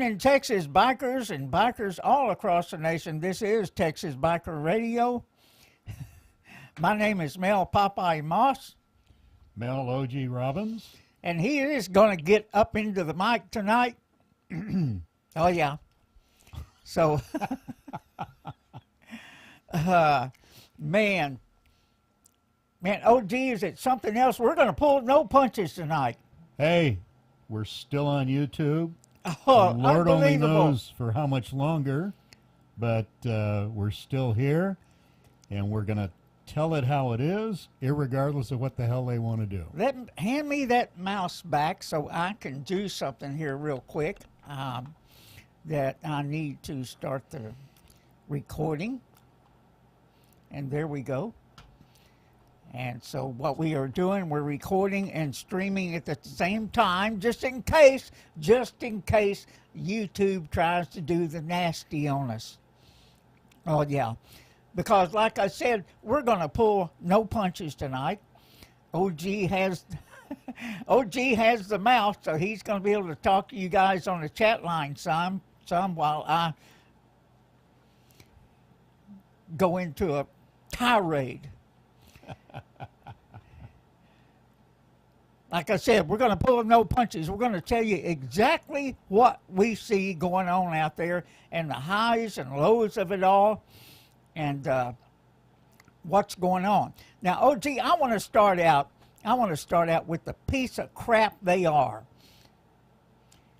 evening, Texas bikers and bikers all across the nation. This is Texas Biker Radio. My name is Mel Popeye Moss. Mel OG Robbins. And he is going to get up into the mic tonight. Oh, yeah. So, man, OG, is it something else? We're going to pull no punches tonight. Hey, we're still on YouTube. Oh, Lord only unbelievable. knows for how much longer, but we're still here, and we're going to tell it how it is, irregardless of what the hell they want to do. Hand me that mouse back so I can do something here real quick. That I need to start the recording. And there we go. And so what we are doing, we're recording and streaming at the same time, just in case YouTube tries to do the nasty on us. Oh, yeah. Because like I said, we're going to pull no punches tonight. OG has the mouse, so he's going to be able to talk to you guys on the chat line some while I go into a tirade. Like I said, we're going to pull no punches. We're going to tell you exactly what we see going on out there and the highs and lows of it all and what's going on. Now, OG, I want to start out with the piece of crap they are.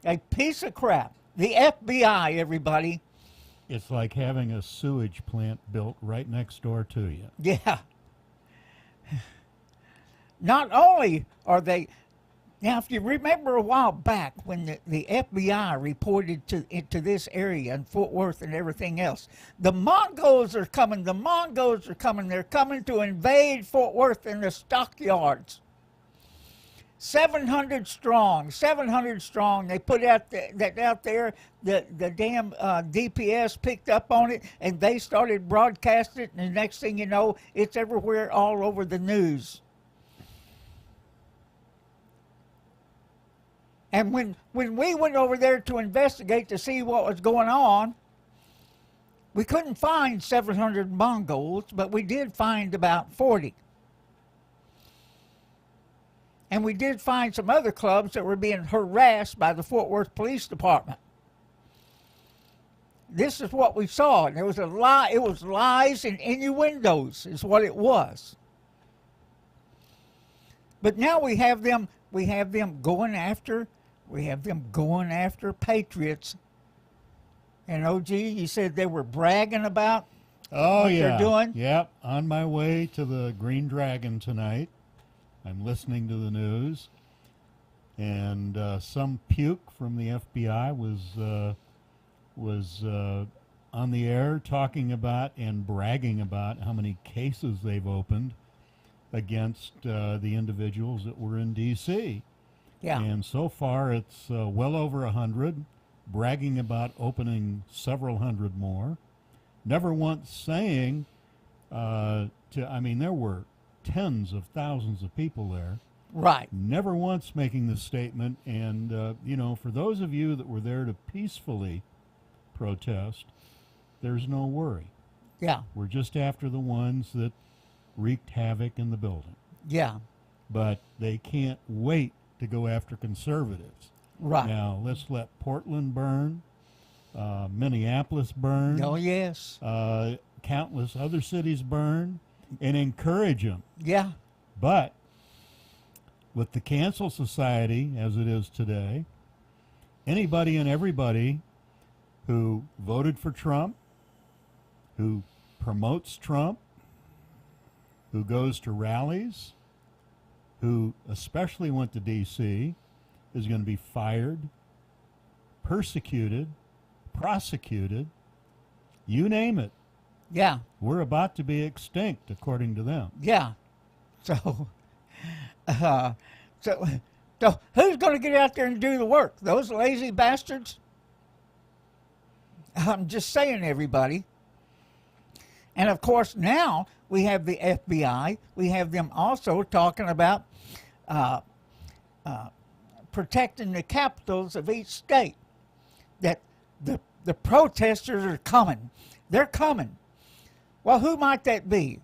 A piece of crap. The FBI, everybody. It's like having a sewage plant built right next door to you. Yeah. Not only are they... Now, if you remember a while back when the FBI reported into this area and Fort Worth and everything else, the Mongols are coming. They're coming to invade Fort Worth in the stockyards. 700 strong. They put that out there. The damn DPS picked up on it, and they started broadcasting it, and the next thing you know, it's everywhere all over the news. And when we went over there to investigate to see what was going on, we couldn't find 700 Mongols, but we did find about 40. And we did find some other clubs that were being harassed by the Fort Worth Police Department. This is what we saw. And it was a lie. It was lies and innuendos is what it was. But now we have them going after Patriots. And OG, you said they were bragging about what they're doing? Yep, on my way to the Green Dragon tonight. I'm listening to the news, and some puke from the FBI was on the air talking about and bragging about how many cases they've opened against the individuals that were in D.C. Yeah. And so far it's well over 100, bragging about opening several hundred more. Never once saying there were tens of thousands of people there. Right. Never once making the statement. And, for those of you that were there to peacefully protest, there's no worry. Yeah. We're just after the ones that wreaked havoc in the building. Yeah. But they can't wait to go after conservatives. Right. Now, let's let Portland burn, Minneapolis burn. Oh, yes. Countless other cities burn, and encourage them. Yeah. But with the cancel society as it is today, anybody and everybody who voted for Trump, who promotes Trump, who goes to rallies, who especially went to D.C., is going to be fired, persecuted, prosecuted, you name it. Yeah. We're about to be extinct, according to them. Yeah. So who's going to get out there and do the work? Those lazy bastards? I'm just saying, everybody. And, of course, now we have the FBI. We have them also talking about protecting the capitals of each state. that the protesters are coming. They're coming. Well, who might that be?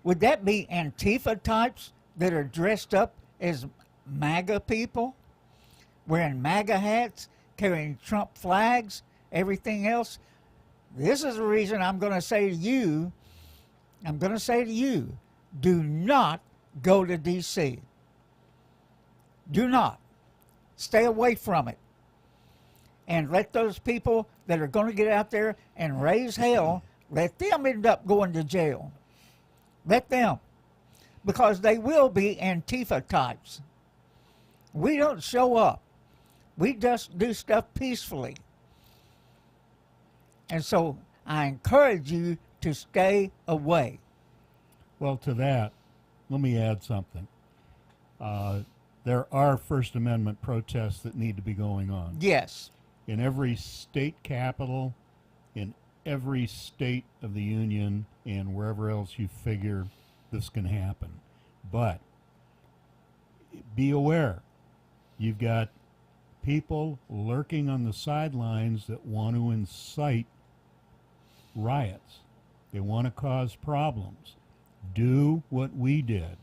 Would that be Antifa types that are dressed up as MAGA people, wearing MAGA hats, carrying Trump flags, everything else? This is the reason I'm going to say to you, do not go to D.C. Do not. Stay away from it. And let those people that are going to get out there and raise hell, let them end up going to jail. Let them. Because they will be Antifa types. We don't show up. We just do stuff peacefully. And so I encourage you to stay away. Well, to that, let me add something. There are First Amendment protests that need to be going on. Yes. In every state capital, in every state of the union, and wherever else you figure this can happen. But be aware, you've got people lurking on the sidelines that want to incite riots. They want to cause problems. Do what we did.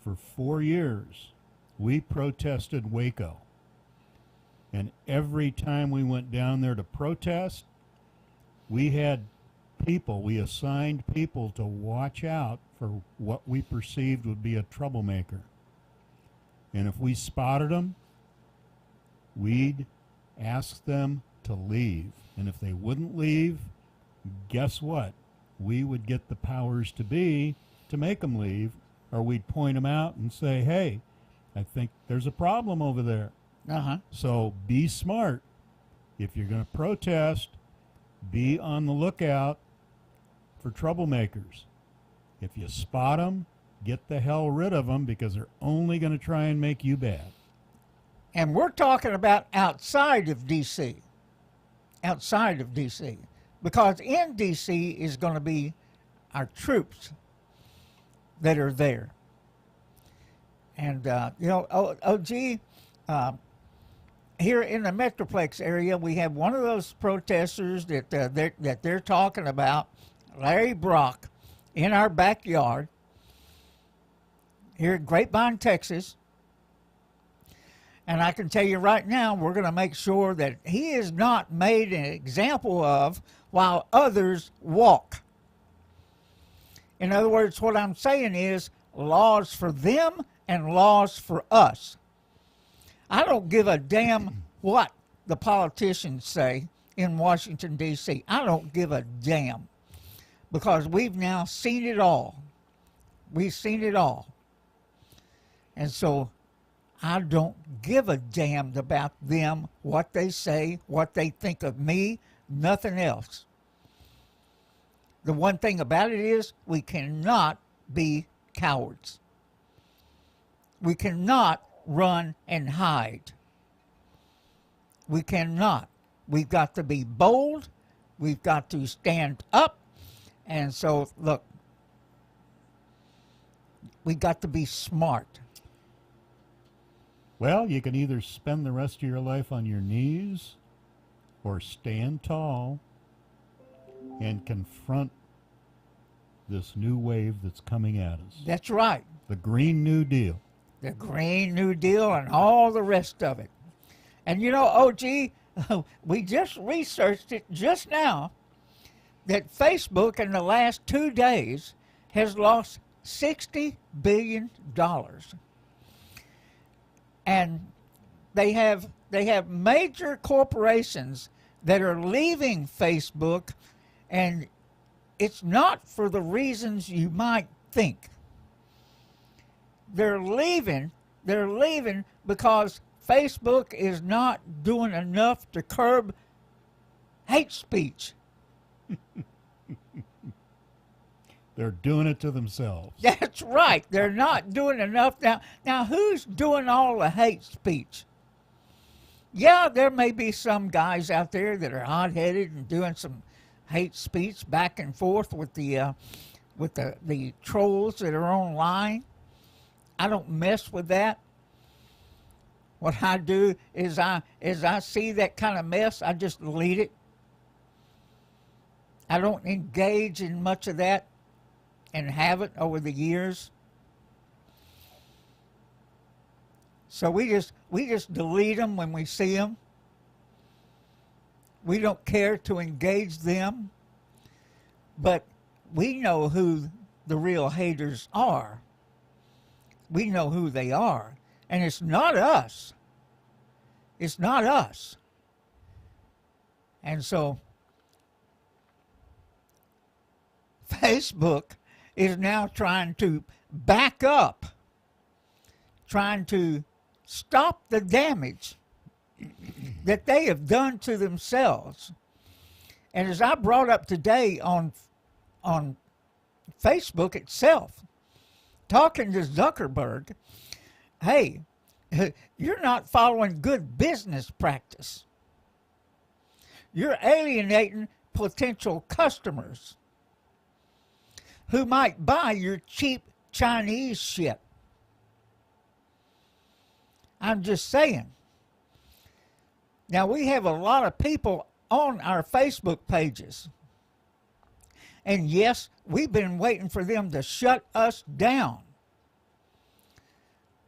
For 4 years, we protested Waco. And every time we went down there to protest, we had people, we assigned people to watch out for what we perceived would be a troublemaker. And if we spotted them, we'd ask them to leave. And if they wouldn't leave, guess what? We would get the powers to be to make them leave, or we'd point them out and say, hey, I think there's a problem over there. So be smart. If you're going to protest, be on the lookout for troublemakers. If you spot them, get the hell rid of them, because they're only going to try and make you bad. And we're talking about outside of D.C. Outside of D.C. Because in D.C. is going to be our troops that are there. And, OG, here in the Metroplex area, we have one of those protesters that they're talking about, Larry Brock, in our backyard here in Grapevine, Texas. And I can tell you right now, we're going to make sure that he is not made an example of while others walk. In other words, what I'm saying is laws for them and laws for us. I don't give a damn what the politicians say in Washington, D.C. I don't give a damn, because we've now seen it all. We've seen it all. And so I don't give a damn about them, what they say, what they think of me, nothing else. The one thing about it is we cannot be cowards. We cannot run and hide. We cannot. We've got to be bold. We've got to stand up. And so, look, we got to be smart. Well, you can either spend the rest of your life on your knees or stand tall and confront this new wave that's coming at us. That's right. The Green New Deal. The Green New Deal and all the rest of it. And you know, OG, we just researched it just now that Facebook in the last 2 days has lost $60 billion. And they have major corporations that are leaving Facebook, and it's not for the reasons you might think. They're leaving because Facebook is not doing enough to curb hate speech. They're doing it to themselves. That's right. They're not doing enough. Now, who's doing all the hate speech? Yeah, there may be some guys out there that are hot-headed and doing some hate speech back and forth with the trolls that are online. I don't mess with that. What I do is I see that kind of mess, I just delete it. I don't engage in much of that and have it over the years. So we just delete them when we see them. We don't care to engage them, but we know who the real haters are. We know who they are, and it's not us. It's not us. And so Facebook is now trying to back up, trying to stop the damage that they have done to themselves. And as I brought up today on Facebook itself, talking to Zuckerberg, hey, you're not following good business practice. You're alienating potential customers who might buy your cheap Chinese shit. I'm just saying. Now, we have a lot of people on our Facebook pages. And yes, we've been waiting for them to shut us down.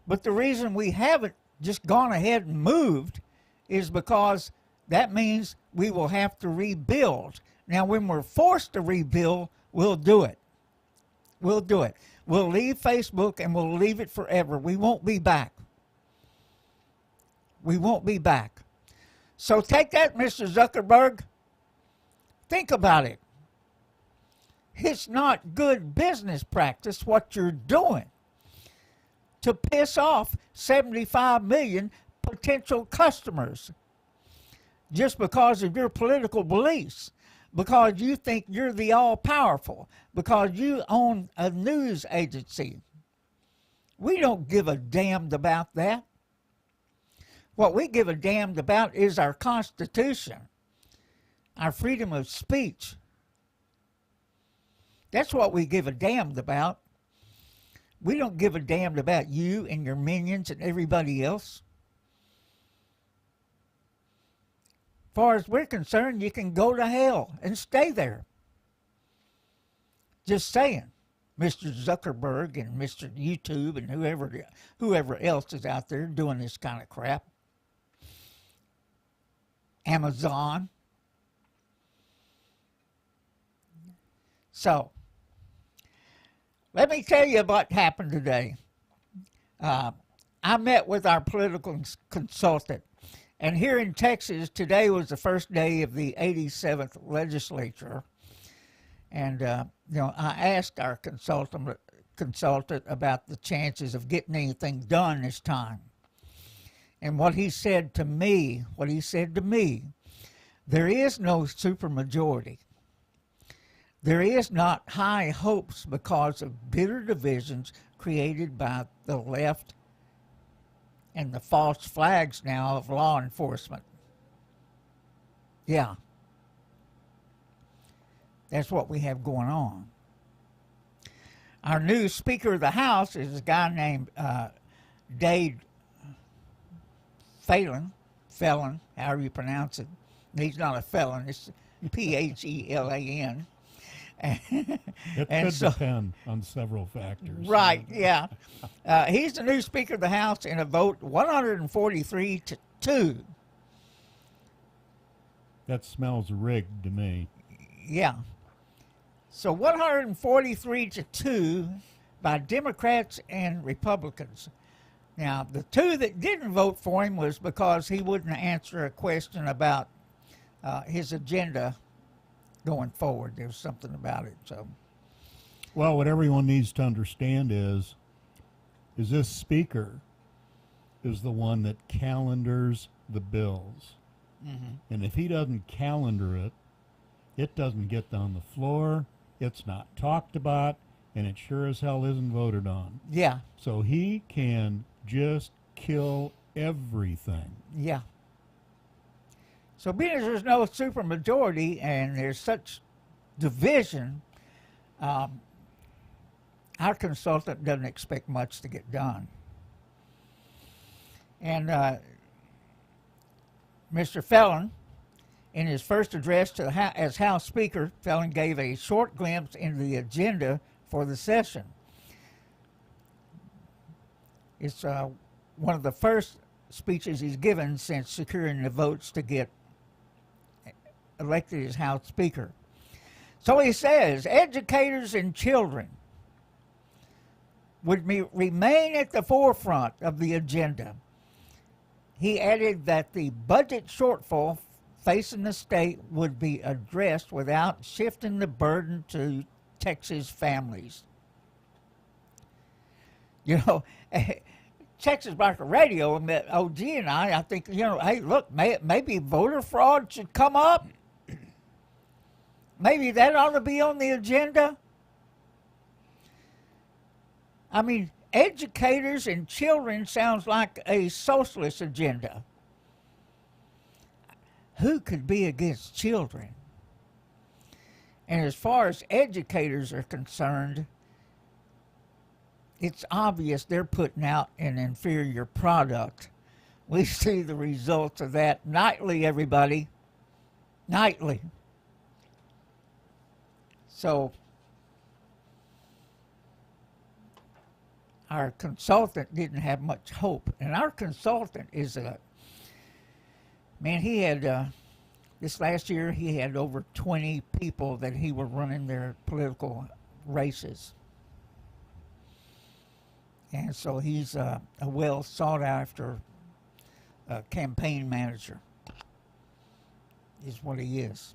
But the reason we haven't just gone ahead and moved is because that means we will have to rebuild. Now, when we're forced to rebuild, we'll do it. We'll do it. We'll leave Facebook and we'll leave it forever. We won't be back. We won't be back. So take that, Mr. Zuckerberg. Think about it. It's not good business practice what you're doing to piss off 75 million potential customers just because of your political beliefs, because you think you're the all-powerful, because you own a news agency. We don't give a damn about that. What we give a damn about is our Constitution, our freedom of speech. That's what we give a damn about. We don't give a damn about you and your minions and everybody else. As far as we're concerned, you can go to hell and stay there. Just saying, Mr. Zuckerberg and Mr. YouTube and whoever else is out there doing this kind of crap. Amazon. So, let me tell you what happened today. I met with our political consultant, and here in Texas, today was the first day of the 87th legislature, and I asked our consultant about the chances of getting anything done this time. And what he said to me, there is no supermajority. There is not high hopes because of bitter divisions created by the left and the false flags now of law enforcement. Yeah. That's what we have going on. Our new Speaker of the House is a guy named Dade Phelan, however you pronounce it. He's not a felon, it's Phelan. It could depend on several factors. Right, yeah. He's the new Speaker of the House in a vote 143-2. That smells rigged to me. Yeah. So 143-2 by Democrats and Republicans. Now, the two that didn't vote for him was because he wouldn't answer a question about his agenda going forward. There was something about it. So, well, what everyone needs to understand is this speaker is the one that calendars the bills. Mm-hmm. And if he doesn't calendar it, it doesn't get on the floor, it's not talked about, and it sure as hell isn't voted on. Yeah. So he can just kill everything. Yeah. So being as there's no supermajority and there's such division, our consultant doesn't expect much to get done. And Mr. Felon, in his first address to the as House Speaker, Felon gave a short glimpse into the agenda for the session. It's one of the first speeches he's given since securing the votes to get elected as House Speaker. So he says, educators and children would remain at the forefront of the agenda. He added that the budget shortfall facing the state would be addressed without shifting the burden to Texas families. You know, Texas Biker Radio, OG and I think, you know, hey, look, maybe voter fraud should come up. Maybe that ought to be on the agenda. I mean, educators and children sounds like a socialist agenda. Who could be against children? And as far as educators are concerned, it's obvious they're putting out an inferior product. We see the results of that nightly, everybody. Nightly. So, our consultant didn't have much hope. And our consultant is man, he had, this last year, he had over 20 people that he were running their political races. And so he's a well sought after campaign manager, is what he is.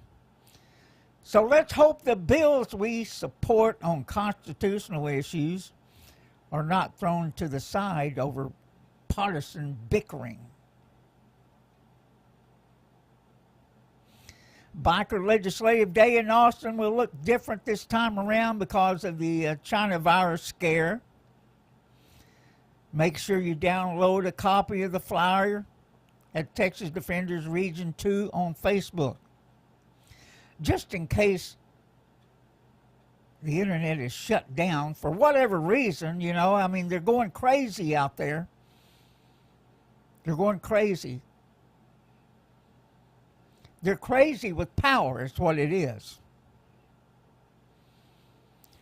So let's hope the bills we support on constitutional issues are not thrown to the side over partisan bickering. Biker Legislative Day in Austin will look different this time around because of the China virus scare. Make sure you download a copy of the flyer at Texas Defenders Region 2 on Facebook. Just in case the internet is shut down for whatever reason, you know, I mean, they're going crazy out there. They're going crazy. They're crazy with power is what it is.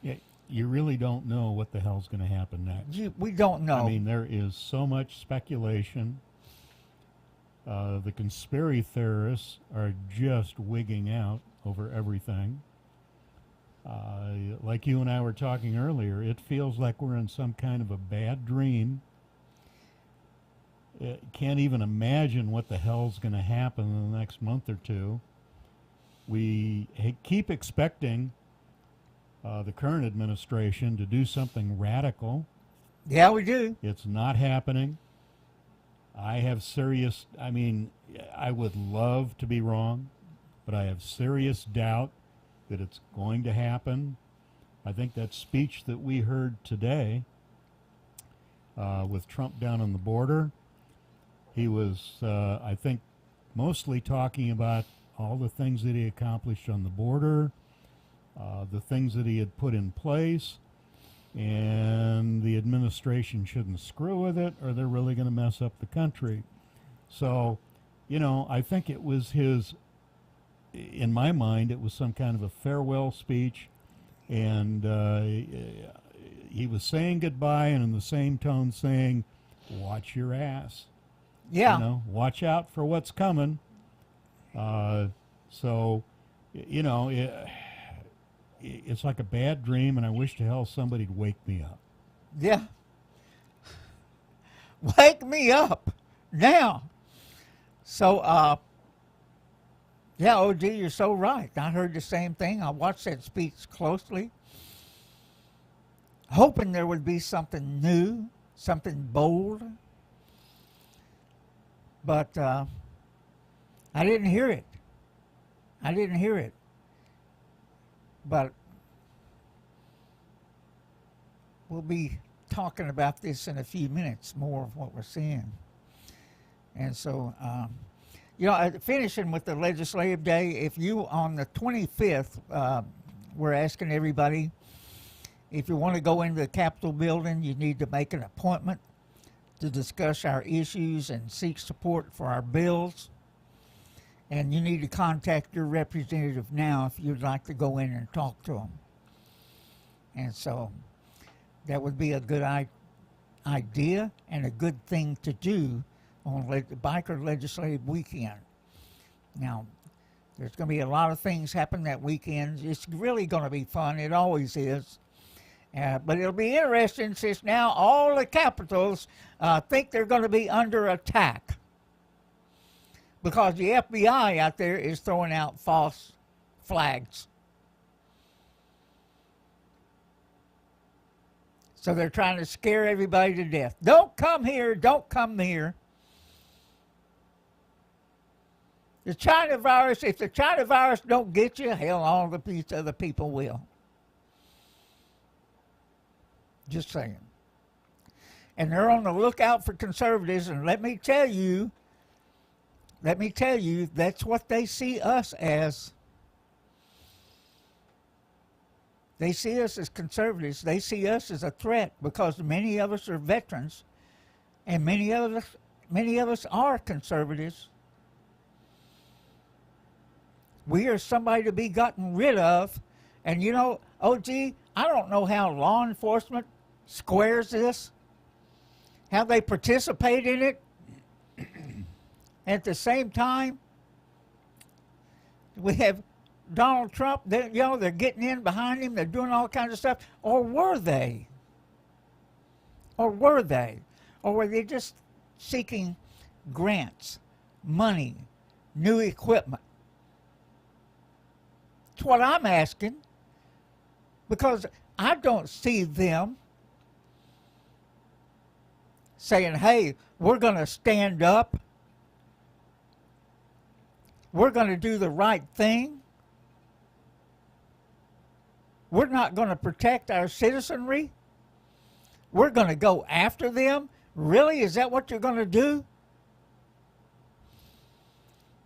Yeah, you really don't know what the hell's going to happen next. We don't know. I mean, there is so much speculation. The conspiracy theorists are just wigging out over everything. Like you and I were talking earlier, it feels like we're in some kind of a bad dream. Can't even imagine what the hell's going to happen in the next month or two. We keep expecting the current administration to do something radical. Yeah, we do. It's not happening. I have serious, I mean, I would love to be wrong, but I have serious doubt that it's going to happen. I think that speech that we heard today with Trump down on the border, he was, I think, mostly talking about all the things that he accomplished on the border, the things that he had put in place, and the administration shouldn't screw with it or they're really going to mess up the country. So, you know, I think it was his, in my mind, it was some kind of a farewell speech, and he was saying goodbye and in the same tone saying, watch your ass. Yeah. You know, watch out for what's coming. So, you know, it's like a bad dream, and I wish to hell somebody'd wake me up. Yeah. Wake me up now. So, yeah, OG, you're so right. I heard the same thing. I watched that speech closely, hoping there would be something new, something bold. But I didn't hear it. I didn't hear it. But we'll be talking about this in a few minutes, more of what we're seeing. And so, you know, finishing with the Legislative Day, if you, on the 25th, we're asking everybody, if you want to go into the Capitol building, you need to make an appointment to discuss our issues and seek support for our bills. And you need to contact your representative now if you'd like to go in and talk to them. And so that would be a good idea and a good thing to do on the Biker Legislative Weekend. Now, there's going to be a lot of things happen that weekend. It's really going to be fun. It always is. But it'll be interesting since now all the capitals think they're going to be under attack because the FBI out there is throwing out false flags. So they're trying to scare everybody to death. Don't come here. Don't come here. The China virus, if the China virus don't get you, hell, all the other people will. Just saying. And they're on the lookout for conservatives, and let me tell you, that's what they see us as. They see us as conservatives. They see us as a threat because many of us are veterans, and many of us are conservatives. We are somebody to be gotten rid of. And you know, OG, I don't know how law enforcement squares this, how they participate in it. At the same time, we have Donald Trump, they're getting in behind him, they're doing all kinds of stuff. Or were they? Or were they just seeking grants, money, new equipment? That's what I'm asking, because I don't see them saying, hey, we're going to stand up. We're going to do the right thing. We're not going to protect our citizenry. We're going to go after them. Really? Is that what you're going to do?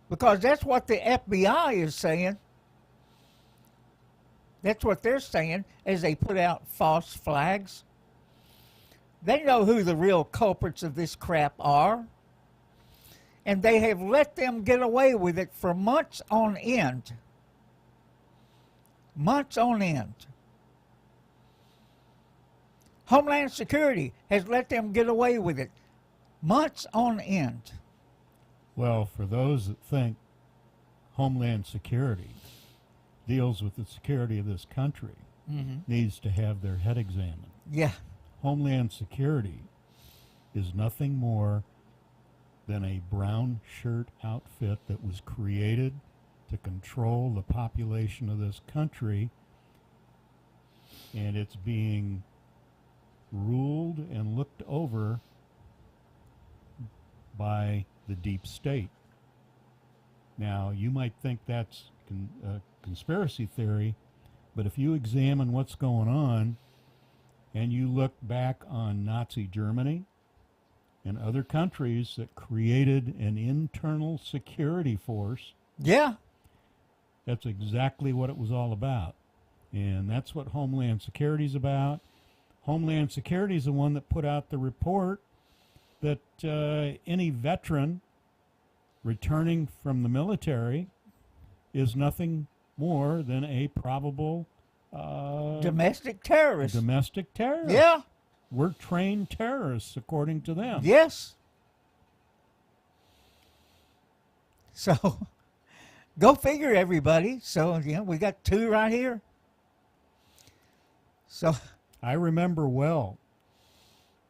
Because that's what the FBI is saying. That's what they're saying as they put out false flags. They know who the real culprits of this crap are. And they have let them get away with it for months on end. Months on end. Homeland Security has let them get away with it. Months on end. Well, for those that think Homeland Security deals with the security of this country, needs to have their head examined. Yeah. Homeland Security is nothing more than a brown shirt outfit that was created to control the population of this country, and it's being ruled and looked over by the deep state. Now, you might think that's conspiracy theory, but if you examine what's going on and you look back on Nazi Germany and other countries that created an internal security force, yeah, that's exactly what it was all about. And that's what Homeland Security is about. Homeland Security is the one that put out the report that any veteran returning from the military is nothing more than a probable domestic terrorist. Domestic terrorist. Yeah. We're trained terrorists, according to them. Yes. So, go figure, everybody. So, we got two right here. So, I remember well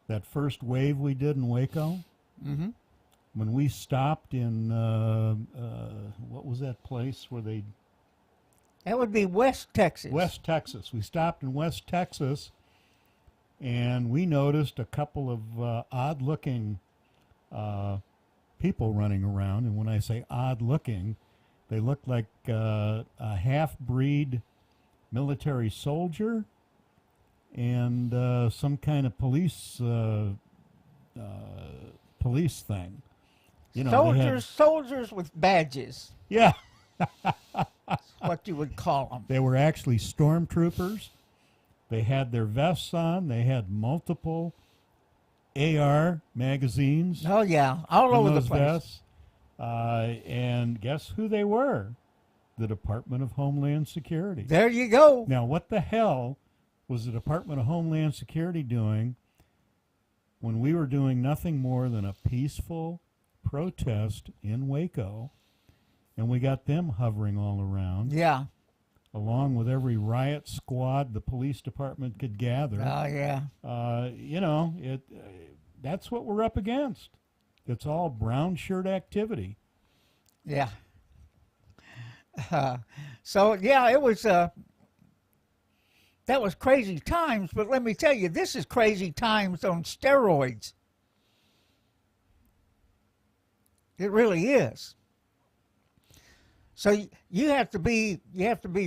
that first wave we did in Waco. Mm-hmm. When we stopped in, what was that place where they... That would be West Texas. West Texas. We stopped in West Texas, and we noticed a couple of odd-looking people running around. And when I say odd-looking, they looked like a half-breed military soldier and some kind of police thing. You know, soldiers with badges. Yeah. That's what you would call them. They were actually stormtroopers. They had their vests on. They had multiple AR magazines Oh, yeah, all in over the those place. vests. And guess who they were? The Department of Homeland Security. There you go. Now, what the hell was the Department of Homeland Security doing when we were doing nothing more than a peaceful protest in Waco, and we got them hovering all around, Yeah. along with every riot squad the police department could gather? Oh, yeah. That's what we're up against. It's all brown shirt activity. Yeah. So, yeah, it was, that was crazy times, but let me tell you, this is crazy times on steroids. It really is. So you have to be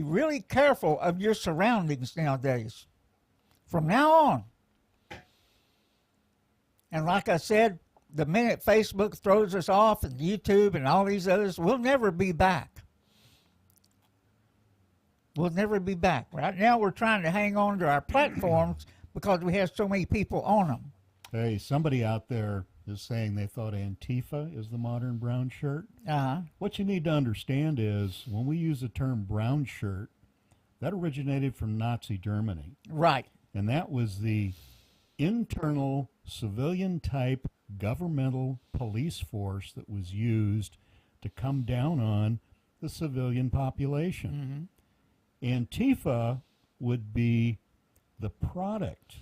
really careful of your surroundings nowadays. From now on. And like I said, the minute Facebook throws us off and YouTube and all these others, we'll never be back. We'll never be back. Right now we're trying to hang on to our platforms because we have so many people on them. Hey, somebody out there is saying they thought Antifa is the modern brown shirt. Uh-huh. What you need to understand is when we use the term brown shirt, that originated from Nazi Germany. Right. And that was the internal civilian type governmental police force that was used to come down on the civilian population. Antifa would be the product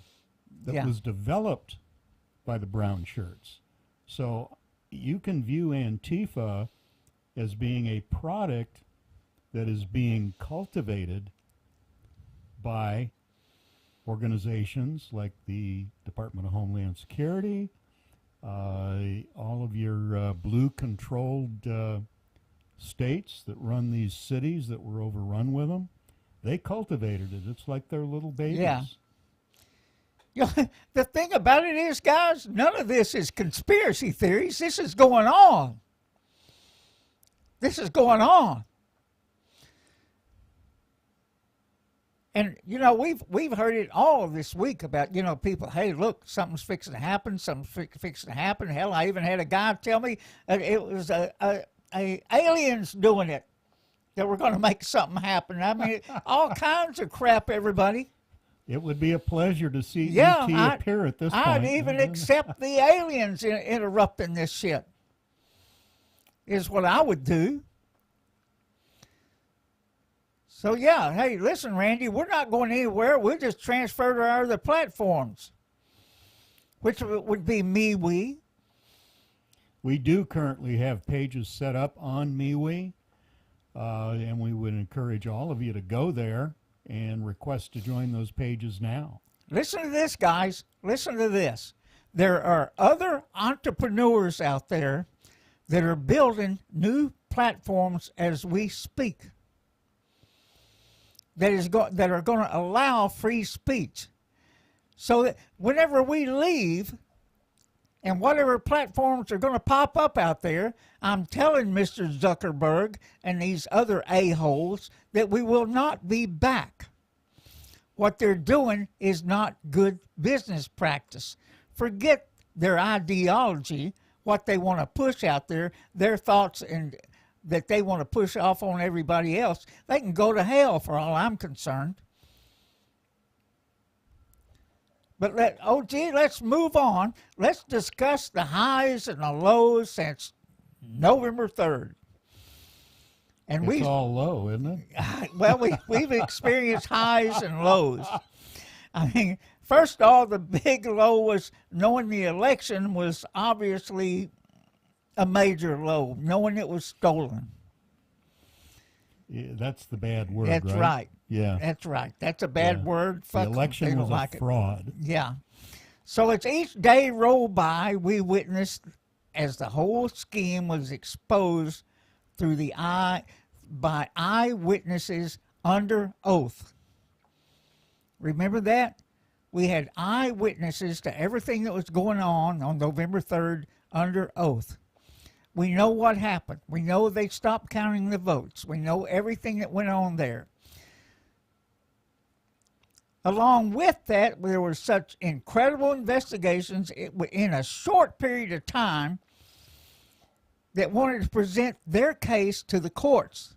that was developed by the brown shirts. So you can view Antifa as being a product that is being cultivated by organizations like the Department of Homeland Security, all of your blue-controlled states that run these cities that were overrun with them. They cultivated it. It's like their little babies. Yeah. You know, the thing about it is, guys, none of this is conspiracy theories. This is going on. This is going on. And, you know, we've heard it all this week about, you know, people, hey, look, something's fixing to happen. Something's fixing to happen. Hell, I even had a guy tell me it was a aliens doing it, that we're going to make something happen. I mean, all kinds of crap, everybody. It would be a pleasure to see Yeah, ET appear at this point. I'd even accept the aliens interrupting this shit, is what I would do. So, yeah, hey, listen, Randy, we're not going anywhere. We'll just transfer to our other platforms, which would be MeWe. We do currently have pages set up on MeWe, and we would encourage all of you to go there and request to join those pages now. Listen to this, guys. Listen to this. There are other entrepreneurs out there that are building new platforms as we speak that are going to allow free speech. So that whenever we leave and whatever platforms are going to pop up out there, I'm telling Mr. Zuckerberg and these other a-holes that we will not be back. What they're doing is not good business practice. Forget their ideology, what they want to push out there, their thoughts and that they want to push off on everybody else. They can go to hell for all I'm concerned. But let's move on. Let's discuss the highs and the lows since November 3rd. And it's all low, isn't it? Well, we've experienced highs and lows. I mean, first of all, the big low was knowing the election was obviously a major low, knowing it was stolen. Yeah, that's the bad word, That's right. Yeah. That's right. That's a bad word. Fuck The 'em. election They don't was a like it. fraud. Yeah. So as each day rolled by, we witnessed as the whole scheme was exposed through the by eyewitnesses under oath. Remember that? We had eyewitnesses to everything that was going on November 3rd under oath. We know what happened. We know they stopped counting the votes. We know everything that went on there. Along with that, there were such incredible investigations in a short period of time that wanted to present their case to the courts.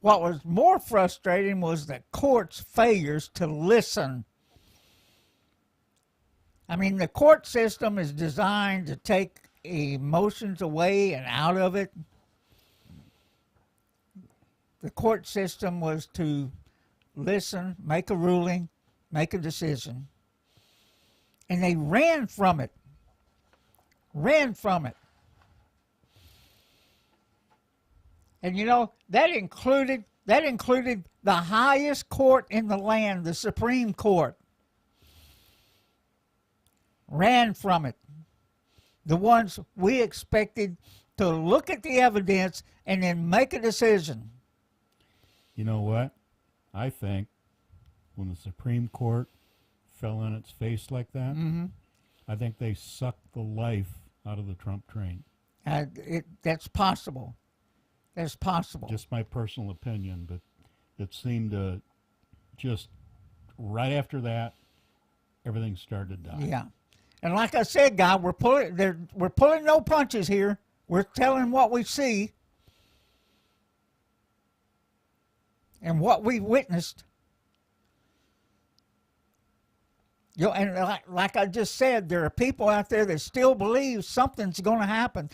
What was more frustrating was the court's failures to listen. I mean, the court system is designed to take emotions away and out of it. The court system was to listen, make a ruling, make a decision. And they ran from it. Ran from it. And you know, that included the highest court in the land, the Supreme Court. Ran from it. The ones we expected to look at the evidence and then make a decision. You know what? I think when the Supreme Court fell on its face like that, I think they sucked the life out of the Trump train. That's possible. That's possible. Just my personal opinion, but it seemed to just right after that, everything started to die. Yeah. And like I said, guy, we're pulling no punches here. We're telling what we see and what we witnessed. You know, and like I just said, there are people out there that still believe something's going to happen.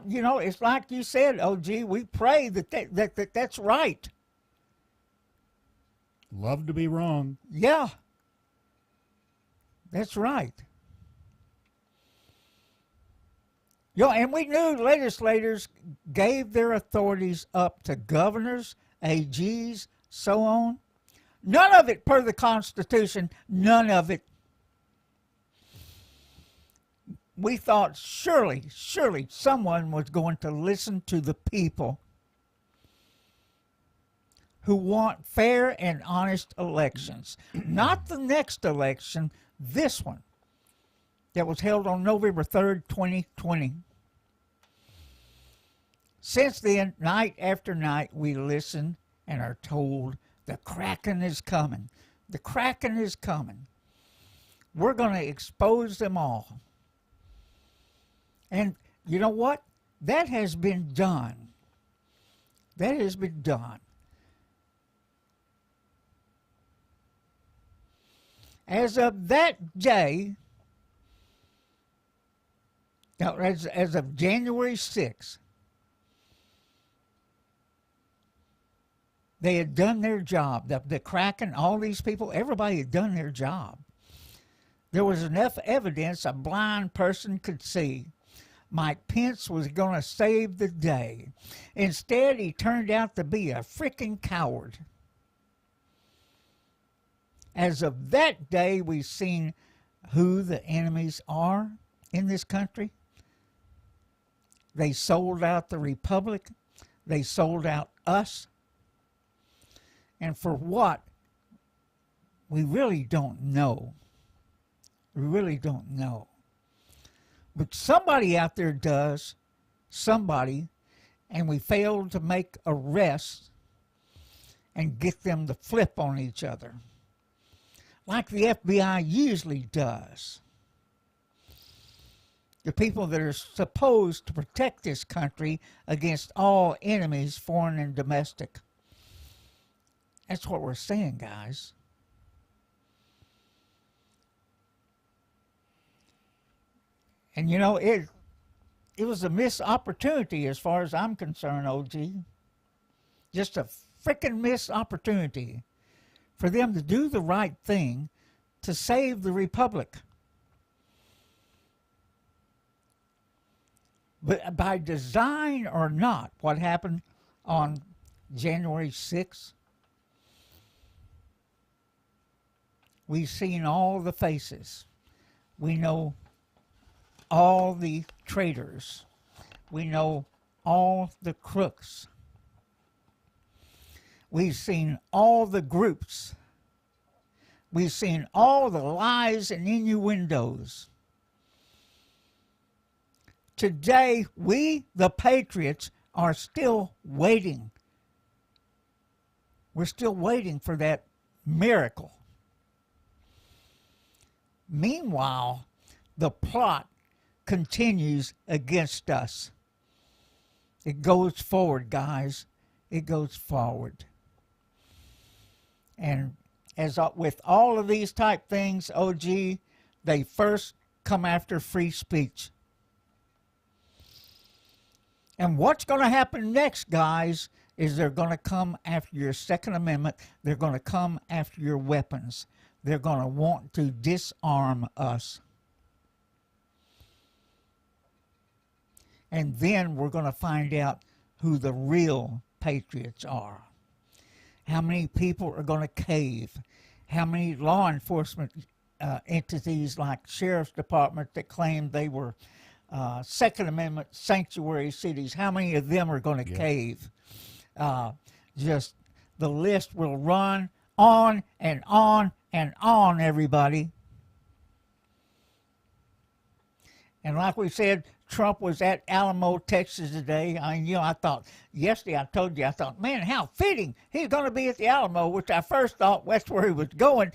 You know, it's like you said, OG. We pray that that's right. Love to be wrong. Yeah, that's right. You know, and we knew legislators gave their authorities up to governors, AGs, so on. None of it per the Constitution. None of it. We thought surely someone was going to listen to the people who want fair and honest elections. Not the next election, this one that was held on November 3rd, 2020. Since then, night after night, we listen and are told the Kraken is coming. The Kraken is coming. We're going to expose them all. And you know what? That has been done. That has been done. As of that day, now, as of January 6th, they had done their job. The Kraken, all these people, everybody had done their job. There was enough evidence a blind person could see. Mike Pence was going to save the day. Instead, he turned out to be a freaking coward. As of that day, we've seen who the enemies are in this country. They sold out the Republic. They sold out us. And for what? We really don't know. We really don't know. But somebody out there does. Somebody. And we failed to make arrests and get them to flip on each other. Like the FBI usually does. The people that are supposed to protect this country against all enemies, foreign and domestic. That's what we're saying, guys. And you know, it was a missed opportunity as far as I'm concerned, OG. Just a freaking missed opportunity for them to do the right thing to save the Republic. But by design or not, what happened on January 6th, we've seen all the faces. We know all the traitors. We know all the crooks. We've seen all the groups. We've seen all the lies and innuendos. Today, we, the Patriots, are still waiting. We're still waiting for that miracle. Meanwhile, the plot continues against us. It goes forward, guys. It goes forward. And as with all of these type things, OG, they first come after free speech. And what's going to happen next, guys, is they're going to come after your Second Amendment. They're going to come after your weapons. They're going to want to disarm us. And then we're going to find out who the real patriots are. How many people are going to cave? How many law enforcement entities like Sheriff's Department that claim they were Second Amendment sanctuary cities, how many of them are going to cave? Just the list will run on and on and on, everybody. And like we said, Trump was at Alamo, Texas today. I thought yesterday, I told you, I thought, man, how fitting. He's going to be at the Alamo, which I first thought that's where he was going.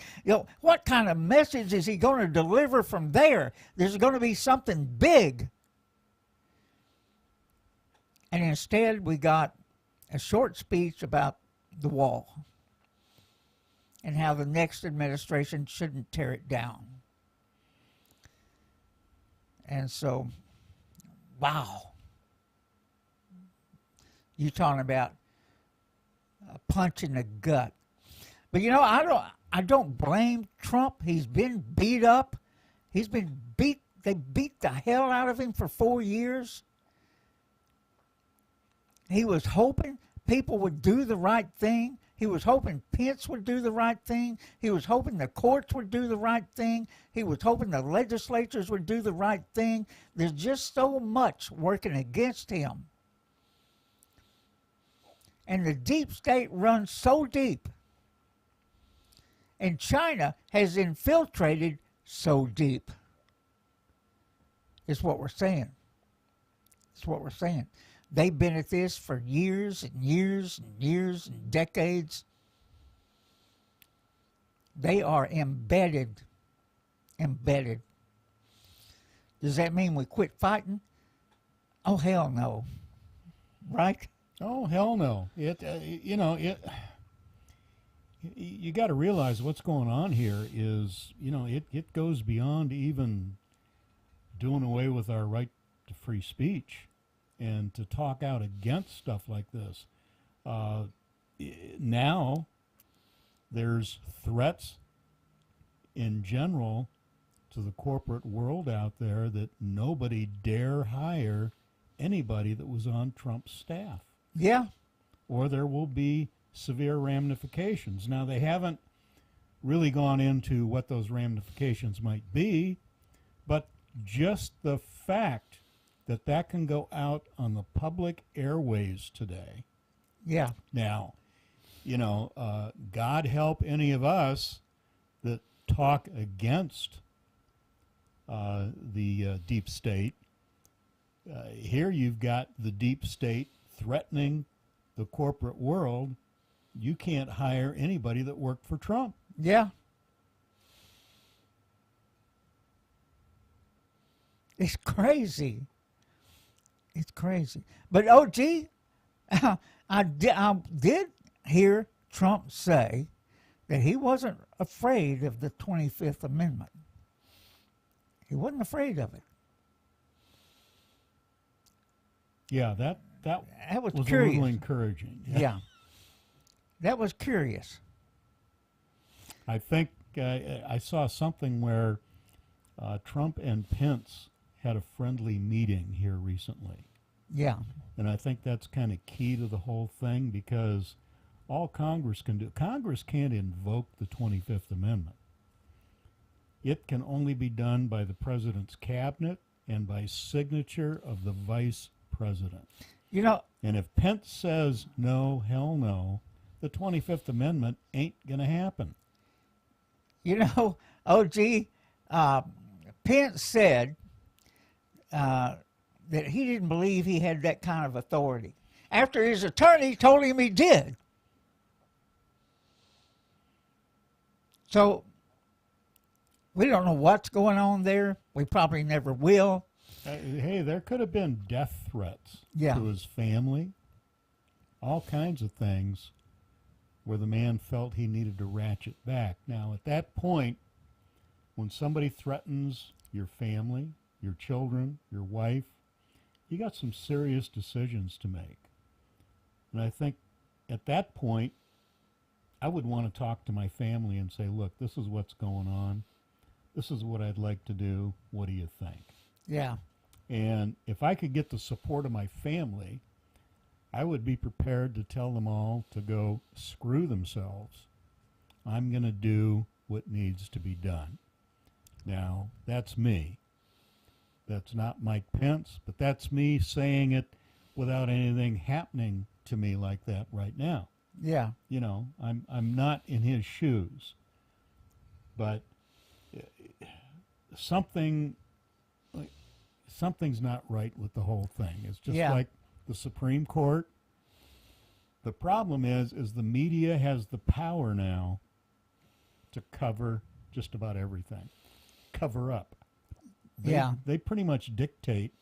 What kind of message is he going to deliver from there? There's going to be something big. And instead, we got a short speech about the wall and how the next administration shouldn't tear it down. And so, wow. You're talking about a punch in the gut. But I don't blame Trump. He's been beat up. He's been beat. They beat the hell out of him for 4 years. He was hoping people would do the right thing. He was hoping Pence would do the right thing. He was hoping the courts would do the right thing. He was hoping the legislatures would do the right thing. There's just so much working against him. And the deep state runs so deep. And China has infiltrated so deep. It's what we're saying. It's what we're saying. They've been at this for years and years and years and decades. They are embedded. Embedded. Does that mean we quit fighting? Oh, hell no. Right? Oh, hell no. You got to realize what's going on here is, it goes beyond even doing away with our right to free speech. And to talk out against stuff like this. Now, there's threats in general to the corporate world out there that nobody dare hire anybody that was on Trump's staff. Yeah. Or there will be severe ramifications. Now, they haven't really gone into what those ramifications might be, but just the fact that can go out on the public airways today. Yeah. Now, God help any of us that talk against the deep state. Here you've got the deep state threatening the corporate world. You can't hire anybody that worked for Trump. Yeah. It's crazy. It's crazy. But OG, I did hear Trump say that he wasn't afraid of the 25th Amendment. He wasn't afraid of it. Yeah, that was curious. A little encouraging. Yeah. That was curious. I think I saw something where Trump and Pence had a friendly meeting here recently. Yeah. And I think that's kind of key to the whole thing, because all Congress can do, Congress can't invoke the 25th Amendment. It can only be done by the president's cabinet and by signature of the vice president. And if Pence says no, hell no, the 25th Amendment ain't going to happen. OG, Pence said that he didn't believe he had that kind of authority, after his attorney told him he did. So we don't know what's going on there. We probably never will. Hey, there could have been death threats Yeah. to his family, all kinds of things where the man felt he needed to ratchet back. Now, at that point, when somebody threatens your family, your children, your wife, you got some serious decisions to make. And I think at that point, I would want to talk to my family and say, look, this is what's going on. This is what I'd like to do. What do you think? Yeah. And if I could get the support of my family, I would be prepared to tell them all to go screw themselves. I'm going to do what needs to be done. Now, that's me. That's not Mike Pence, but that's me saying it without anything happening to me like that right now. Yeah. You know, I'm not in his shoes. But something's not right with the whole thing. It's just like the Supreme Court. The problem is the media has the power now to cover just about everything. Cover up. They pretty much dictate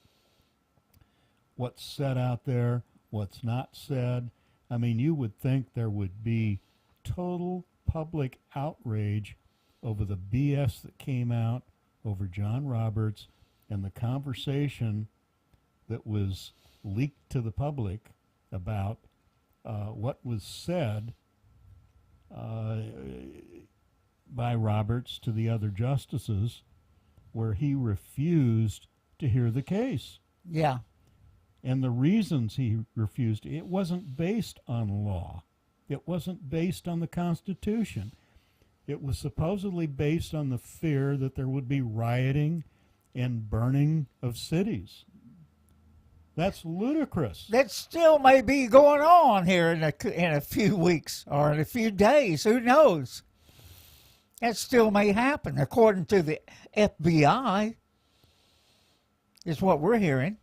what's said out there, what's not said. I mean, you would think there would be total public outrage over the BS that came out over John Roberts and the conversation that was leaked to the public about what was said by Roberts to the other justices, where he refused to hear the case. Yeah. And the reasons he refused, it wasn't based on law. It wasn't based on the Constitution. It was supposedly based on the fear that there would be rioting and burning of cities. That's ludicrous. That still may be going on here in a few weeks or in a few days. Who knows? That still may happen, according to the FBI, is what we're hearing.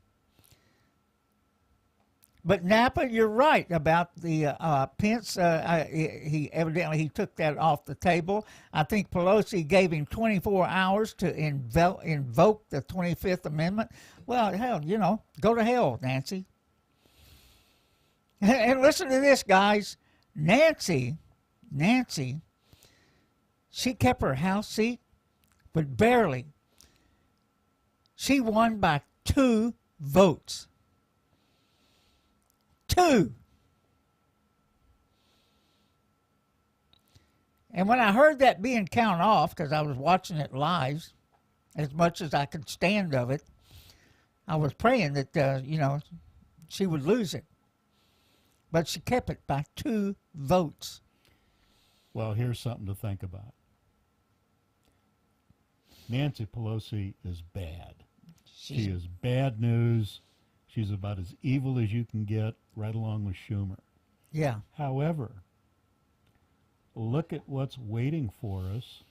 But Napa, you're right about the Pence. He evidently took that off the table. I think Pelosi gave him 24 hours to invoke the 25th Amendment. Well, hell, go to hell, Nancy. And listen to this, guys. Nancy, she kept her House seat, but barely. She won by 2 votes. 2. And when I heard that being counted off, because I was watching it live, as much as I could stand of it, I was praying that, she would lose it. But she kept it by 2 votes. Well, here's something to think about. Nancy Pelosi is bad. She is bad news. She's about as evil as you can get, right along with Schumer. Yeah. However, look at what's waiting for us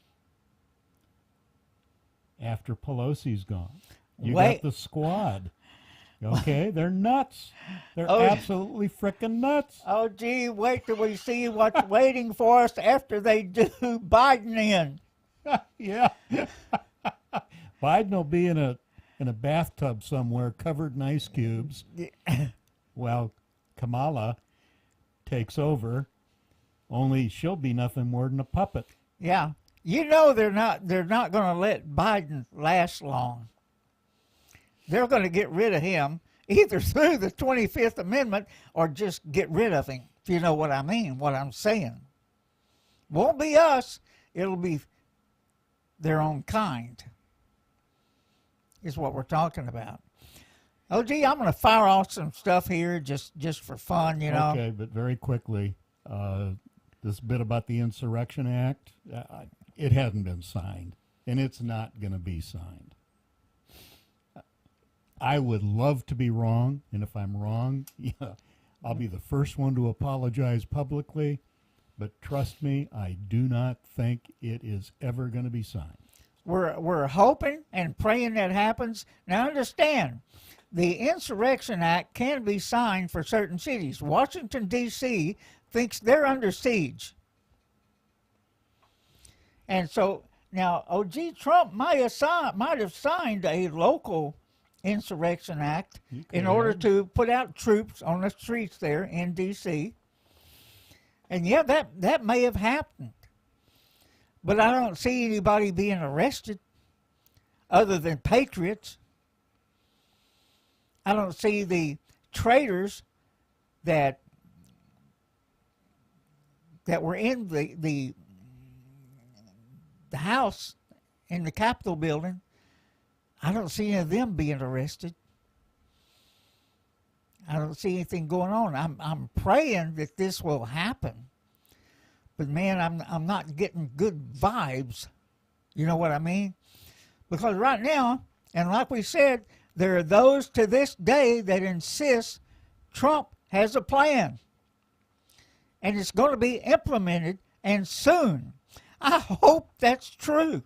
after Pelosi's gone. You got the squad. Okay? They're nuts. They're absolutely frickin' nuts. Oh, gee, wait till we see what's waiting for us after they do Biden in. Yeah. Biden will be in a bathtub somewhere covered in ice cubes. Well, Kamala takes over, only she'll be nothing more than a puppet. Yeah. They're not going to let Biden last long. They're going to get rid of him either through the 25th Amendment or just get rid of him, if you know what I mean, what I'm saying. Won't be us. It'll be their own kind, is what we're talking about. Oh, gee, I'm going to fire off some stuff here just for fun, Okay, but very quickly, this bit about the Insurrection Act, it hasn't been signed, and it's not going to be signed. I would love to be wrong, and if I'm wrong, I'll be the first one to apologize publicly, but trust me, I do not think it is ever going to be signed. We're hoping and praying that happens. Now understand, the Insurrection Act can be signed for certain cities. Washington, D.C. thinks they're under siege. And so now OG Trump might have signed a local insurrection act in order to put out troops on the streets there in D.C. And yeah, that may have happened. But I don't see anybody being arrested other than patriots. I don't see the traitors that were in the house in the Capitol building. I don't see any of them being arrested. I don't see anything going on. I'm praying that this will happen. But man, I'm not getting good vibes. You know what I mean? Because right now, and like we said, there are those to this day that insist Trump has a plan. And it's going to be implemented, and soon. I hope that's true.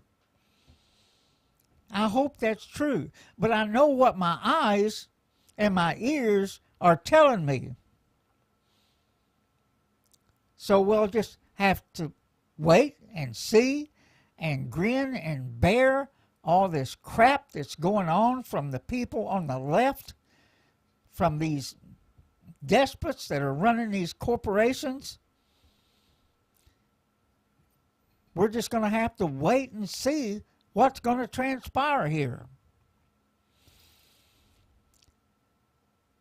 I hope that's true. But I know what my eyes and my ears are telling me. So we'll just have to wait and see and grin and bear all this crap that's going on from the people on the left, from these despots that are running these corporations. We're just going to have to wait and see what's going to transpire here.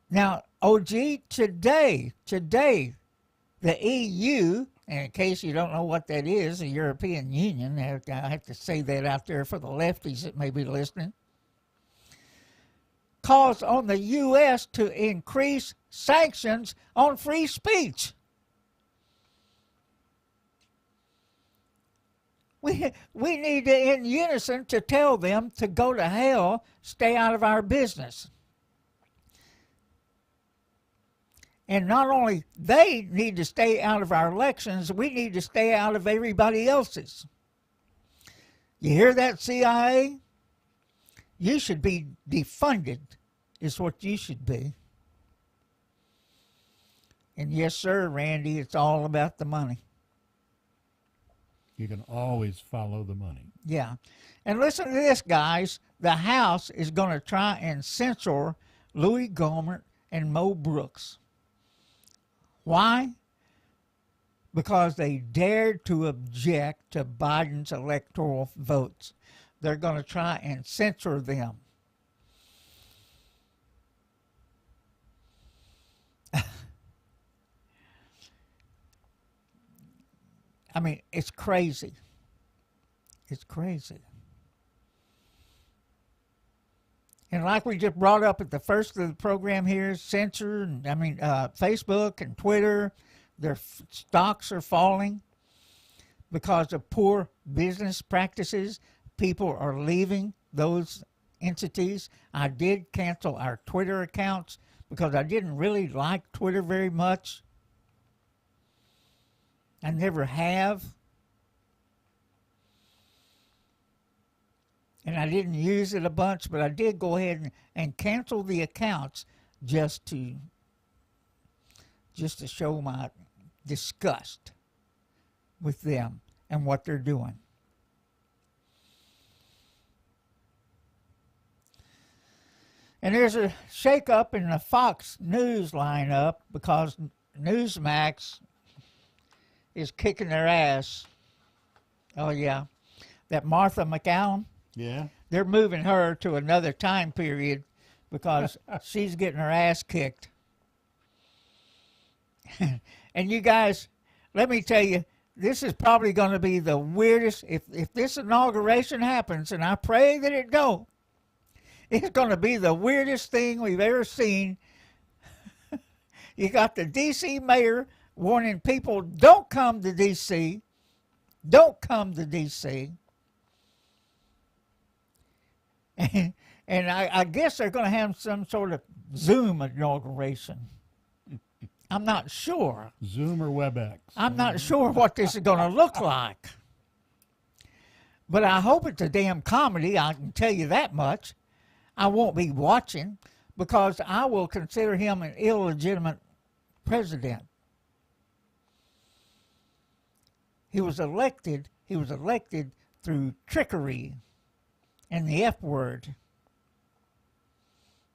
Now, OG, today, the EU, and in case you don't know what that is, the European Union, I have to say that out there for the lefties that may be listening, calls on the U.S. to increase sanctions on free speech. We need to, in unison, to tell them to go to hell, stay out of our business. And not only they need to stay out of our elections, we need to stay out of everybody else's. You hear that, CIA? You should be defunded, is what you should be. And yes, sir, Randy, it's all about the money. You can always follow the money. Yeah. And listen to this, guys. The House is going to try and censor Louis Gohmert and Mo Brooks. Why? Because they dared to object to Biden's electoral votes. They're going to try and censor them. I mean, it's crazy. It's crazy. And like we just brought up at the first of the program here, Facebook and Twitter, their stocks are falling because of poor business practices. People are leaving those entities. I did cancel our Twitter accounts because I didn't really like Twitter very much. I never have. And I didn't use it a bunch, but I did go ahead and cancel the accounts just to show my disgust with them and what they're doing. And there's a shakeup in the Fox News lineup because Newsmax is kicking their ass. Oh, yeah. That Martha McCallum. Yeah. They're moving her to another time period because she's getting her ass kicked. And you guys, let me tell you, this is probably going to be the weirdest. If this inauguration happens, and I pray that it don't, it's going to be the weirdest thing we've ever seen. You got the D.C. mayor warning people, don't come to D.C. Don't come to D.C. And I guess they're going to have some sort of Zoom inauguration. I'm not sure. Zoom or WebEx. I'm not sure what this is going to look like. But I hope it's a damn comedy, I can tell you that much. I won't be watching because I will consider him an illegitimate president. He was elected he was elected through trickery and the F word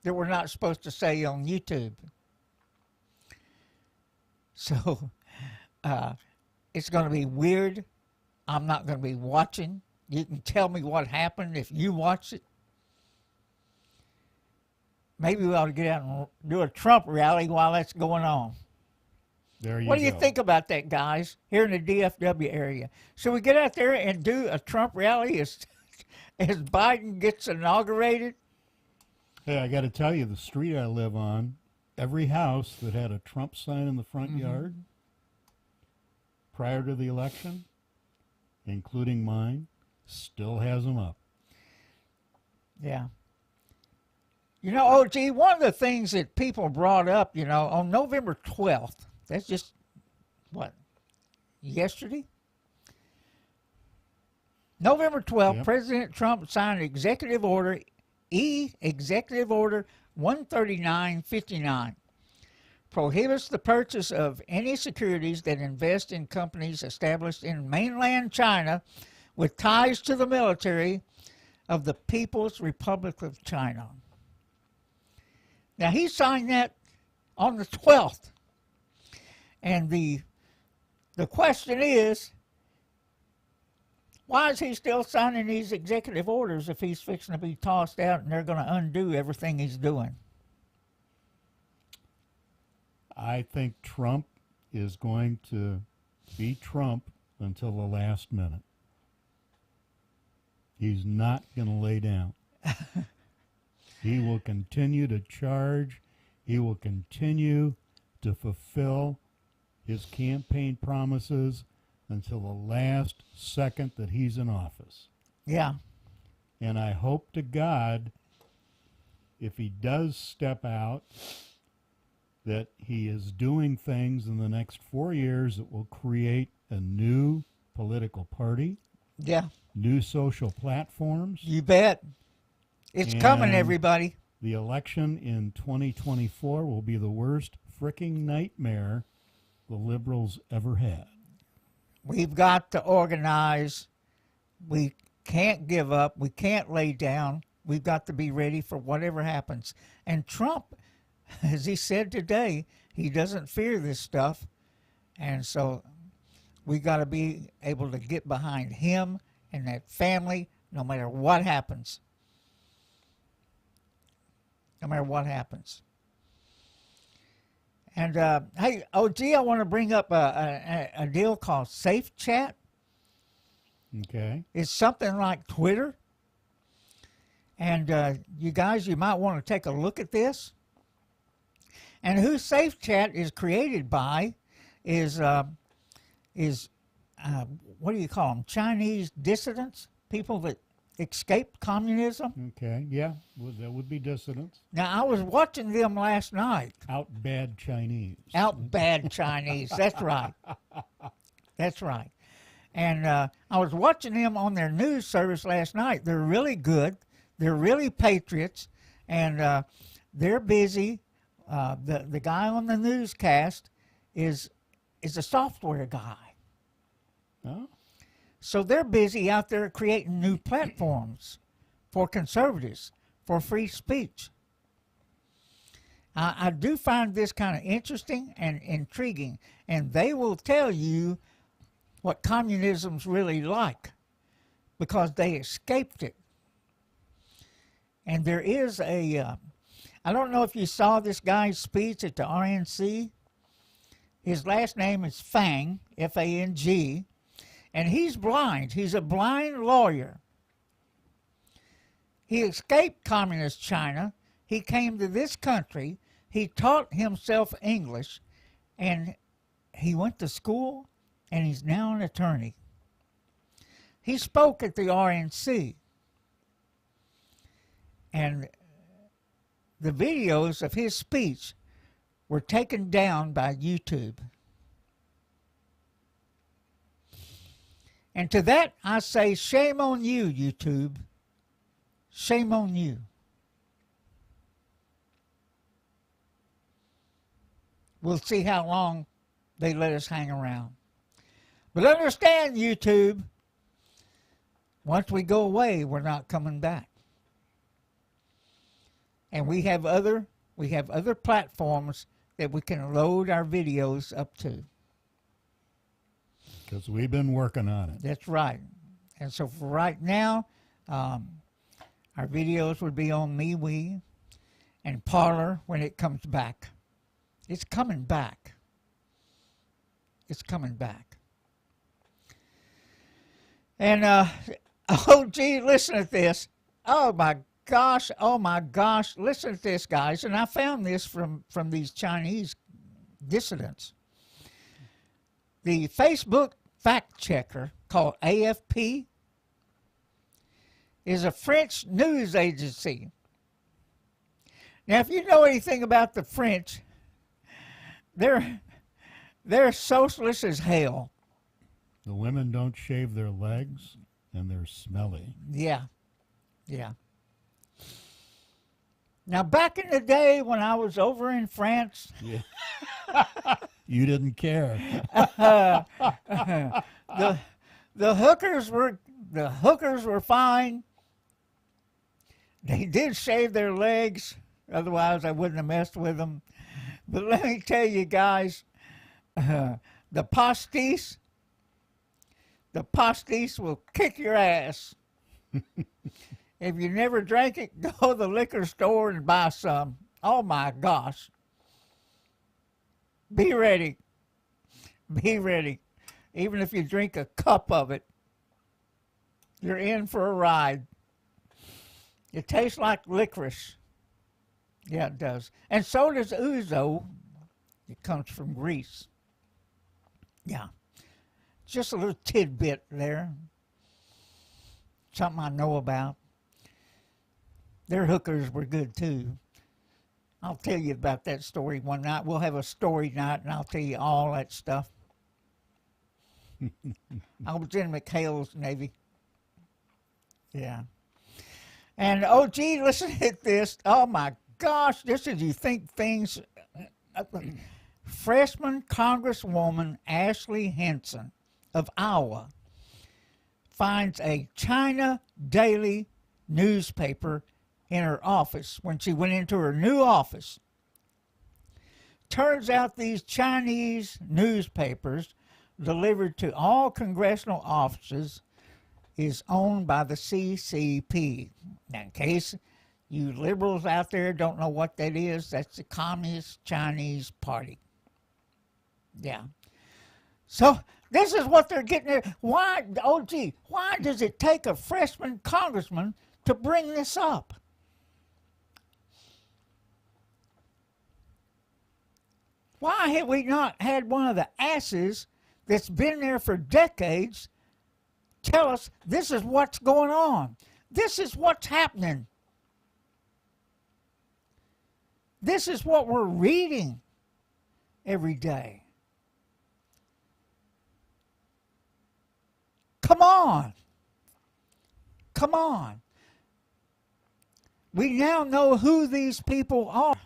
that we're not supposed to say on YouTube. So it's going to be weird. I'm not going to be watching. You can tell me what happened if you watch it. Maybe we ought to get out and do a Trump rally while that's going on. There you go. What do you think about that, guys, here in the DFW area? Should we get out there and do a Trump rally as Biden gets inaugurated? Hey, I got to tell you, the street I live on, every house that had a Trump sign in the front yard prior to the election, including mine, still has them up. Yeah. You know, OG, one of the things that people brought up, you know, on November 12th, that's just, what, yesterday? November 12th, Yep. President Trump signed Executive Order 13959, prohibits the purchase of any securities that invest in companies established in mainland China with ties to the military of the People's Republic of China. Now, he signed that on the 12th. And the question is, why is he still signing these executive orders if he's fixing to be tossed out and they're going to undo everything he's doing? I think Trump is going to be Trump until the last minute. He's not going to lay down. He will continue to charge. He will continue to fulfill his campaign promises until the last second that he's in office. Yeah. And I hope to God, if he does step out, that he is doing things in the next 4 years that will create a new political party, Yeah. new social platforms. You bet. It's coming, And everybody. The election in 2024 will be the worst fricking nightmare the liberals ever had. We've got to organize. We can't give up. We can't lay down. We've got to be ready for whatever happens. And Trump, as he said today, he doesn't fear this stuff. And so we got to be able to get behind him and that family no matter what happens. No matter what happens. And, hey, OG, I want to bring up a deal called Safe Chat. Okay. It's something like Twitter. And you guys, you might want to take a look at this. And who Safe Chat is created by is what do you call them? Chinese dissidents? People that escaped communism? Okay. Yeah. Well, that would be dissidents. Now, I was watching them last night. Out bad Chinese. Out bad Chinese. That's right. That's right. And I was watching them on their news service last night. They're really good. They're really patriots. And they're busy. The guy on the newscast is a software guy. Oh. So they're busy out there creating new platforms for conservatives, for free speech. I do find this kind of interesting and intriguing, and they will tell you what communism's really like because they escaped it. And there is I don't know if you saw this guy's speech at the RNC. His last name is Fang, F-A-N-G. And he's blind. He's a blind lawyer. He escaped communist China. He came to this country. He taught himself English. And he went to school, and he's now an attorney. He spoke at the RNC. And the videos of his speech were taken down by YouTube. And to that, I say, shame on you, YouTube. Shame on you. We'll see how long they let us hang around. But understand, YouTube, Once we go away, we're not coming back. And we have other platforms that we can load our videos up to. Because we've been working on it. That's right. And so for right now, our videos would be on MeWe and Parler when it comes back. It's coming back. It's coming back. And OG, listen to this. Oh my gosh, listen to this, guys. And I found this from these Chinese dissidents. The Facebook fact checker called AFP is a French news agency. Now, if you know anything about the French, they're socialist as hell. The women don't shave their legs, and they're smelly. Yeah, yeah. Now, back in the day when I was over in France, Yeah. You didn't care. the hookers were fine. They did shave their legs, otherwise I wouldn't have messed with them. But let me tell you guys, the pastis will kick your ass. If you never drank it, go to the liquor store and buy some. Oh my gosh. Be ready. Be ready. Even if you drink a cup of it, you're in for a ride. It tastes like licorice. Yeah, it does. And so does ouzo. It comes from Greece. Yeah. Just a little tidbit there. Something I know about. Their hookers were good too. I'll tell you about that story one night. We'll have a story night and I'll tell you all that stuff. I was in McHale's Navy. Yeah. And OG, listen to this. Oh my gosh, this is you think things. Freshman Congresswoman Ashley Henson of Iowa finds a China daily newspaper in her office when she went into her new office. Turns out these Chinese newspapers delivered to all congressional offices is owned by the CCP. Now, in case you liberals out there don't know what that is, that's the Communist Chinese Party. Yeah. So this is what they're getting there. Why, OG, why does it take a freshman congressman to bring this up? Why have we not had one of the asses that's been there for decades tell us this is what's going on? This is what's happening. This is what we're reading every day. Come on. Come on. We now know who these people are.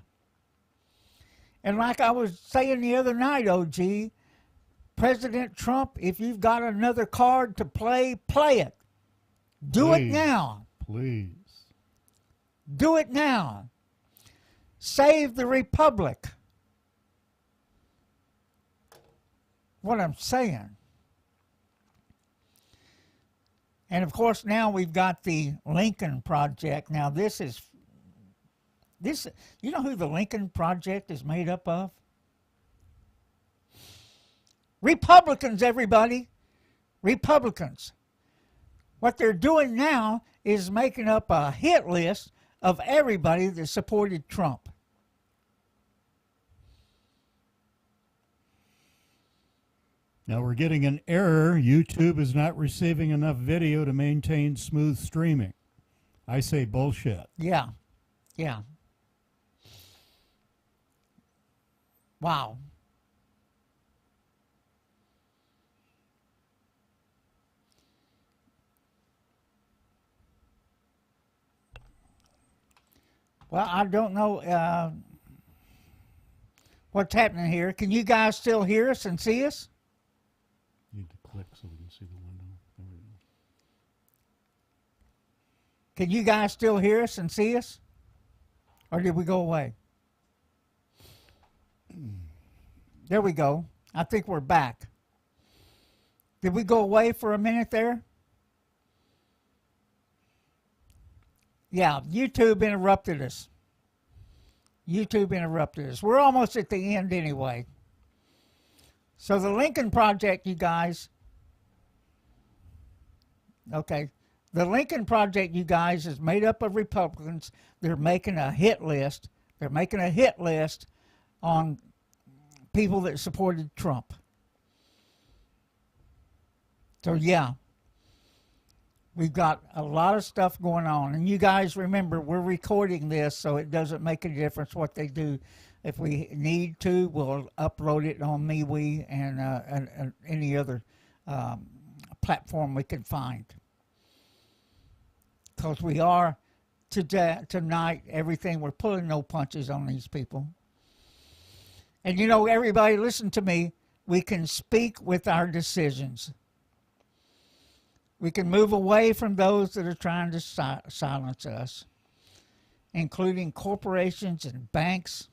And like I was saying the other night, OG, President Trump, if you've got another card to play, play it. Do it now. Please. Do it now. Save the republic. What I'm saying. And of course now we've got the Lincoln Project. Now this, you know who the Lincoln Project is made up of? Republicans, everybody. Republicans. What they're doing now is making up a hit list of everybody that supported Trump. Now we're getting an error. YouTube is not receiving enough video to maintain smooth streaming. I say bullshit. Yeah. Yeah. Wow. Well, I don't know what's happening here. Can you guys still hear us and see us? Need to click so we can see the window. There we Can you guys still hear us and see us? Or did we go away? There we go. I think we're back. Did we go away for a minute there? Yeah, YouTube interrupted us. YouTube interrupted us. We're almost at the end anyway. So the Lincoln Project, you guys. Okay. The Lincoln Project, you guys, is made up of Republicans. They're making a hit list. They're making a hit list on people that supported Trump. So, yeah. We've got a lot of stuff going on. And you guys remember, we're recording this, so it doesn't make a difference what they do. If we need to, we'll upload it on MeWe and any other platform we can find. Because we are, tonight, everything, we're pulling no punches on these people. And you know, everybody, listen to me. We can speak with our decisions. We can move away from those that are trying to silence us, including corporations and banks.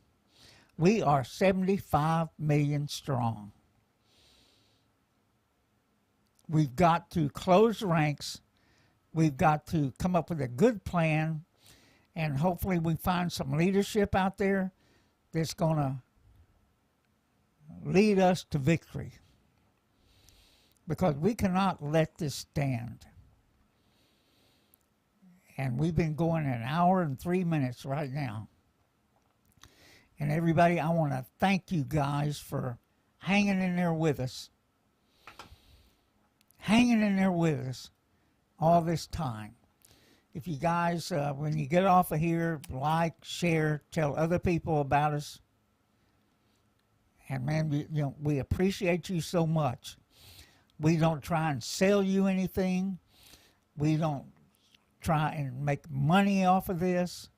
We are 75 million strong. We've got to close ranks. We've got to come up with a good plan, and hopefully we find some leadership out there that's going to lead us to victory. Because we cannot let this stand. And we've been going an hour and 3 minutes right now. And everybody, I want to thank you guys for hanging in there with us. Hanging in there with us all this time. If you guys, when you get off of here, like, share, tell other people about us. And man, we appreciate you so much. We don't try and sell you anything. We don't try and make money off of this.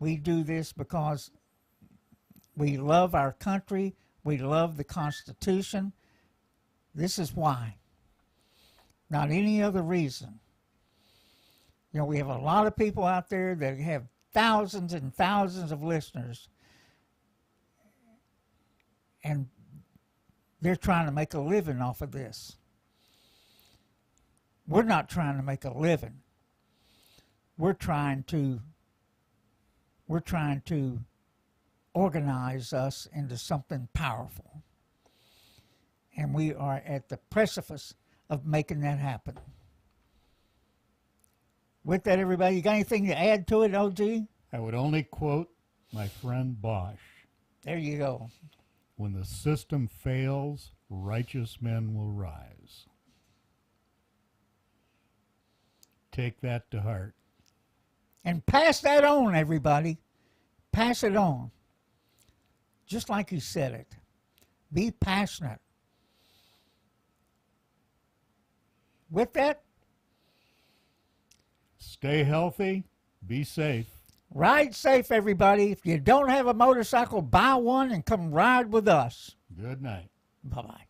We do this because we love our country. We love the Constitution. This is why. Not any other reason. You know, we have a lot of people out there that have thousands and thousands of listeners. And they're trying to make a living off of this. We're not trying to make a living. We're trying to organize us into something powerful. And we are at the precipice of making that happen. With that, everybody, you got anything to add to it, OG? I would only quote my friend Bosch. There you go. When the system fails, righteous men will rise. Take that to heart. And pass that on, everybody. Pass it on. Just like he said it. Be passionate. With that, stay healthy. Be safe. ride safe, everybody. If you don't have a motorcycle, buy one and come ride with us. Good night. Bye-bye.